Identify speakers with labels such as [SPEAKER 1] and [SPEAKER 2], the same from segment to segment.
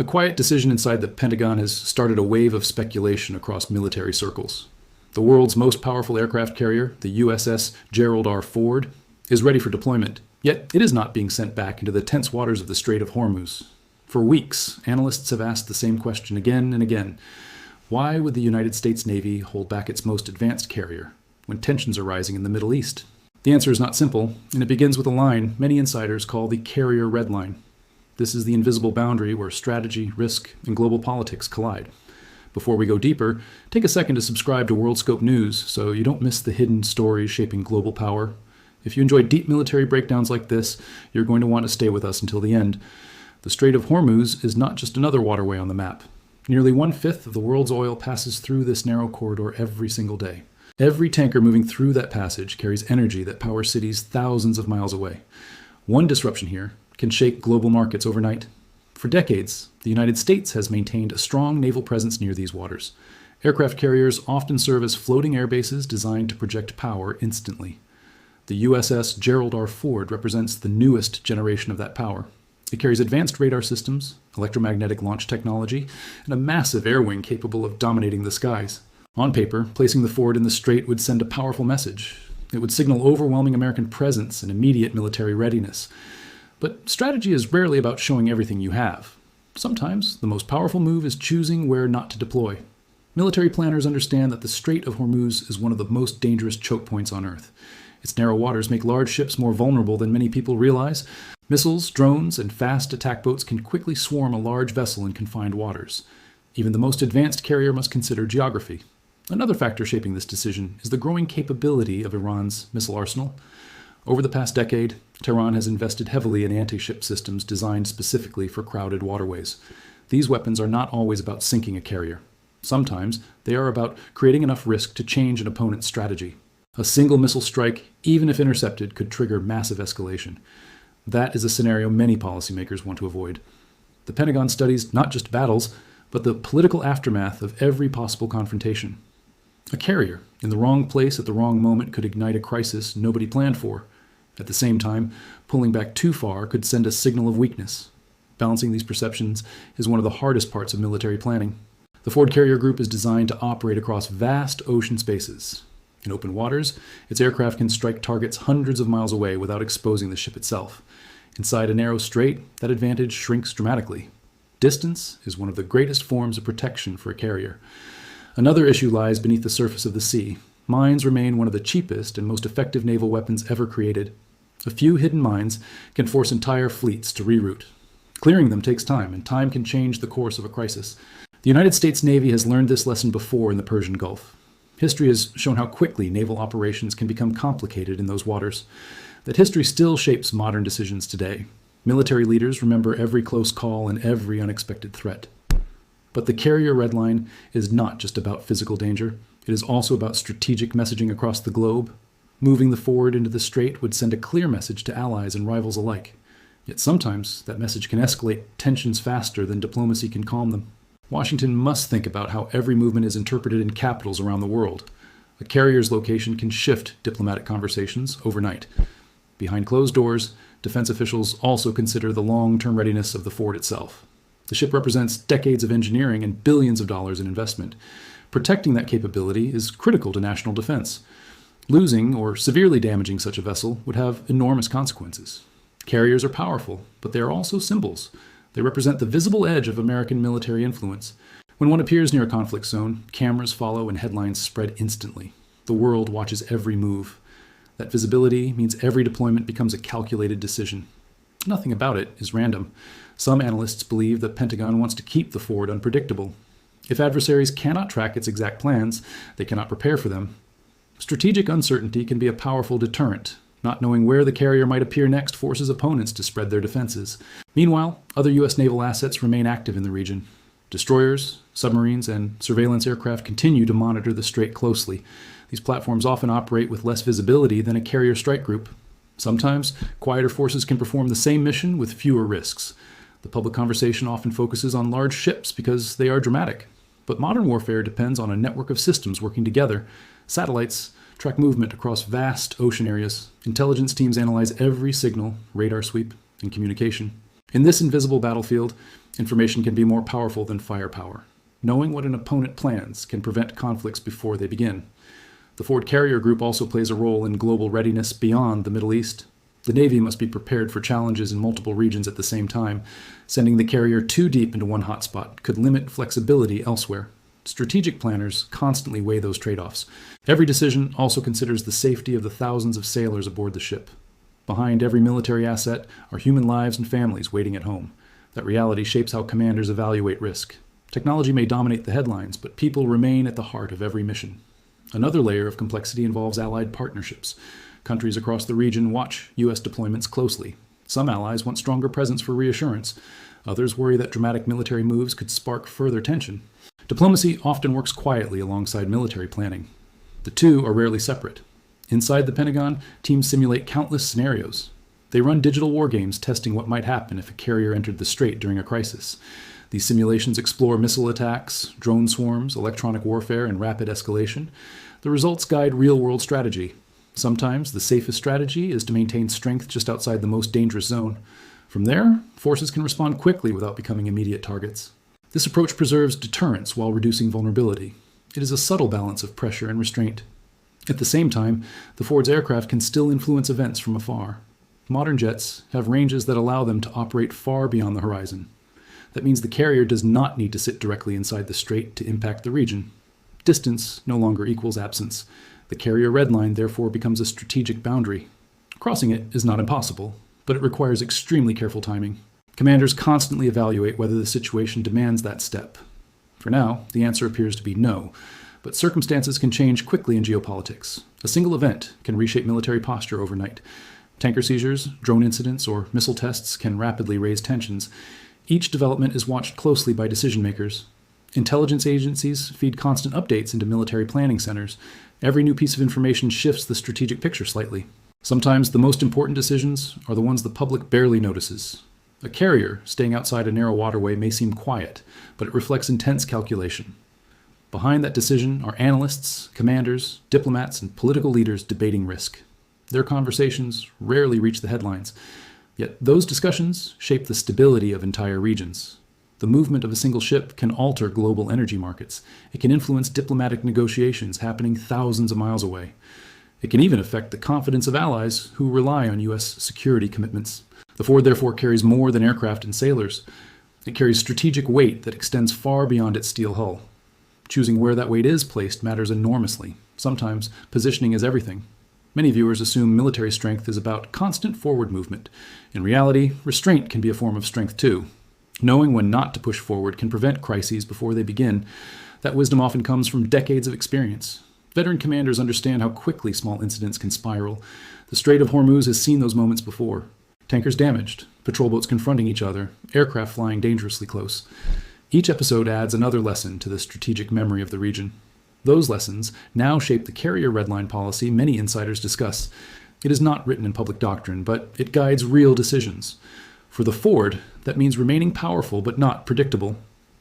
[SPEAKER 1] A quiet decision inside the Pentagon has started a wave of speculation across military circles. The world's most powerful aircraft carrier, the USS Gerald R. is ready for deployment, yet it is not being sent back into the tense waters of the Strait of Hormuz. For weeks, analysts have asked the same question again and again. Why would the United States Navy hold back its most advanced carrier when tensions are rising in the Middle East? The answer is not simple, and it begins with a line many insiders call the carrier Redline. This is the invisible boundary where strategy, risk, and global politics collide. Before we go deeper, take a second to subscribe to WorldScope News so you don't miss the hidden stories shaping global power. If you enjoy deep military breakdowns like this, you're going to want to stay with us until the end. The Strait of Hormuz is not just another waterway on the map. Nearly 1/5 of the world's oil passes through this narrow corridor every single day. Every tanker moving through that passage carries energy that powers cities thousands of miles away. One disruption here can shake global markets overnight. For decades, the United States has maintained a strong naval presence near these waters. Aircraft carriers often serve as floating air bases designed to project power instantly. The USS Gerald R. represents the newest generation of that power. It carries advanced radar systems, electromagnetic launch technology, and a massive air wing capable of dominating the skies. On paper, placing the Ford in the strait would send a powerful message. It would signal overwhelming American presence and immediate military readiness. But strategy is rarely about showing everything you have. Sometimes, the most powerful move is choosing where not to deploy. Military planners understand that the Strait of Hormuz is one of the most dangerous choke points on Earth. Its narrow waters make large ships more vulnerable than many people realize. Missiles, drones, and fast attack boats can quickly swarm a large vessel in confined waters. Even the most advanced carrier must consider geography. Another factor shaping this decision is the growing capability of Iran's missile arsenal. Over the past decade, Tehran has invested heavily in anti-ship systems designed specifically for crowded waterways. These weapons are not always about sinking a carrier. Sometimes they are about creating enough risk to change an opponent's strategy. A single missile strike, even if intercepted, could trigger massive escalation. That is a scenario many policymakers want to avoid. The Pentagon studies not just battles, but the political aftermath of every possible confrontation. A carrier in the wrong place at the wrong moment could ignite a crisis nobody planned for. At the same time, pulling back too far could send a signal of weakness. Balancing these perceptions is one of the hardest parts of military planning. The Ford Carrier Group is designed to operate across vast ocean spaces. In open waters, its aircraft can strike targets hundreds of miles away without exposing the ship itself. Inside a narrow strait, that advantage shrinks dramatically. Distance is one of the greatest forms of protection for a carrier. Another issue lies beneath the surface of the sea. Mines remain one of the cheapest and most effective naval weapons ever created. A few hidden mines can force entire fleets to reroute. Clearing them takes time, and time can change the course of a crisis. The United States Navy has learned this lesson before in the Persian Gulf. History has shown how quickly naval operations can become complicated in those waters. That history still shapes modern decisions today. Military leaders remember every close call and every unexpected threat. But the carrier Redline is not just about physical danger. It is also about strategic messaging across the globe. Moving the Ford into the strait would send a clear message to allies and rivals alike. Yet sometimes that message can escalate tensions faster than diplomacy can calm them. Washington must think about how every movement is interpreted in capitals around the world. A carrier's location can shift diplomatic conversations overnight. Behind closed doors, defense officials also consider the long-term readiness of the Ford itself. The ship represents decades of engineering and billions of dollars in investment. Protecting that capability is critical to national defense. Losing or severely damaging such a vessel would have enormous consequences. Carriers are powerful, but they are also symbols. They represent the visible edge of American military influence. When one appears near a conflict zone, cameras follow and headlines spread instantly. The world watches every move. That visibility means every deployment becomes a calculated decision. Nothing about it is random. Some analysts believe the Pentagon wants to keep the Ford unpredictable. If adversaries cannot track its exact plans, they cannot prepare for them. Strategic uncertainty can be a powerful deterrent. Not knowing where the carrier might appear next forces opponents to spread their defenses. Meanwhile, other U.S. naval assets remain active in the region. Destroyers, submarines, and surveillance aircraft continue to monitor the strait closely. These platforms often operate with less visibility than a carrier strike group. Sometimes, quieter forces can perform the same mission with fewer risks. The public conversation often focuses on large ships because they are dramatic. But modern warfare depends on a network of systems working together. Satellites track movement across vast ocean areas. Intelligence teams analyze every signal, radar sweep, and communication. In this invisible battlefield, Information can be more powerful than firepower. Knowing what an opponent plans can prevent conflicts before they begin. The Ford Carrier Group also plays a role in global readiness beyond the Middle East. The Navy must be prepared for challenges in multiple regions at the same time. Sending the carrier too deep into one hotspot could limit flexibility elsewhere. Strategic planners constantly weigh those trade-offs. Every decision also considers the safety of the thousands of sailors aboard the ship. Behind every military asset are human lives and families waiting at home. That reality shapes how commanders evaluate risk. Technology may dominate the headlines, but people remain at the heart of every mission. Another layer of complexity involves allied partnerships. Countries across the region watch U.S. deployments closely. Some allies want stronger presence for reassurance. Others worry that dramatic military moves could spark further tension. Diplomacy often works quietly alongside military planning. The two are rarely separate. Inside the Pentagon, teams simulate countless scenarios. They run digital war games testing what might happen if a carrier entered the strait during a crisis. These simulations explore missile attacks, drone swarms, electronic warfare, and rapid escalation. The results guide real-world strategy. Sometimes the safest strategy is to maintain strength just outside the most dangerous zone. From there, forces can respond quickly without becoming immediate targets. This approach preserves deterrence while reducing vulnerability. It is a subtle balance of pressure and restraint. At the same time, the Ford's aircraft can still influence events from afar. Modern jets have ranges that allow them to operate far beyond the horizon. That means the carrier does not need to sit directly inside the strait to impact the region. Distance no longer equals absence. The carrier redline therefore becomes a strategic boundary. Crossing it is not impossible, but it requires extremely careful timing. Commanders constantly evaluate whether the situation demands that step. For now, the answer appears to be no, but circumstances can change quickly in geopolitics. A single event can reshape military posture overnight. Tanker seizures, drone incidents, or missile tests can rapidly raise tensions. Each development is watched closely by decision makers. Intelligence agencies feed constant updates into military planning centers. Every new piece of information shifts the strategic picture slightly. Sometimes the most important decisions are the ones the public barely notices. A carrier staying outside a narrow waterway may seem quiet, but it reflects intense calculation. Behind that decision are analysts, commanders, diplomats, and political leaders debating risk. Their conversations rarely reach the headlines, yet those discussions shape the stability of entire regions. The movement of a single ship can alter global energy markets. It can influence diplomatic negotiations happening thousands of miles away. It can even affect the confidence of allies who rely on U.S. security commitments. The Ford therefore carries more than aircraft and sailors. It carries strategic weight that extends far beyond its steel hull. Choosing where that weight is placed matters enormously. Sometimes positioning is everything. Many viewers assume military strength is about constant forward movement. In reality, restraint can be a form of strength too. Knowing when not to push forward can prevent crises before they begin. That wisdom often comes from decades of experience. Veteran commanders understand how quickly small incidents can spiral. The Strait of Hormuz has seen those moments before. Tankers damaged, patrol boats confronting each other, aircraft flying dangerously close. Each episode adds another lesson to the strategic memory of the region. Those lessons now shape the carrier redline policy many insiders discuss. It is not written in public doctrine, but it guides real decisions. For the Ford, that means remaining powerful but not predictable,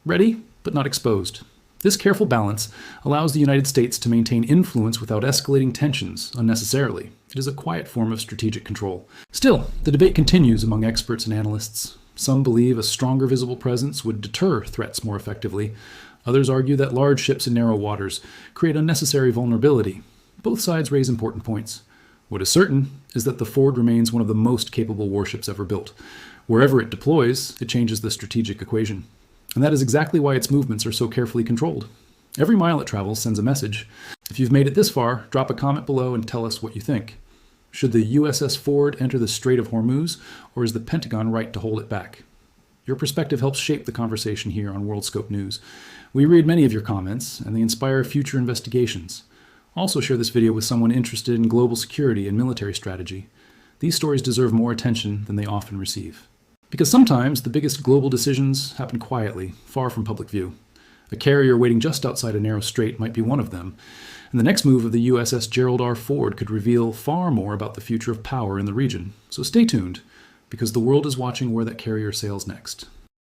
[SPEAKER 1] ready but not exposed. This careful balance allows the United States to maintain influence without escalating tensions unnecessarily. It is a quiet form of strategic control. Still, the debate continues among experts and analysts. Some believe a stronger visible presence would deter threats more effectively. Others argue that large ships in narrow waters create unnecessary vulnerability. Both sides raise important points. What is certain is that the Ford remains one of the most capable warships ever built. Wherever it deploys, it changes the strategic equation. And that is exactly why its movements are so carefully controlled. Every mile it travels sends a message. If you've made it this far, drop a comment below and tell us what you think. Should the USS Ford enter the Strait of Hormuz, or is the Pentagon right to hold it back? Your perspective helps shape the conversation here on WorldScope News. We read many of your comments, and they inspire future investigations. Also share this video with someone interested in global security and military strategy. These stories deserve more attention than they often receive. Because sometimes the biggest global decisions happen quietly, far from public view. A carrier waiting just outside a narrow strait might be one of them, and the next move of the USS Gerald R Ford could reveal far more about the future of power in the region. So stay tuned, because the world is watching where that carrier sails next.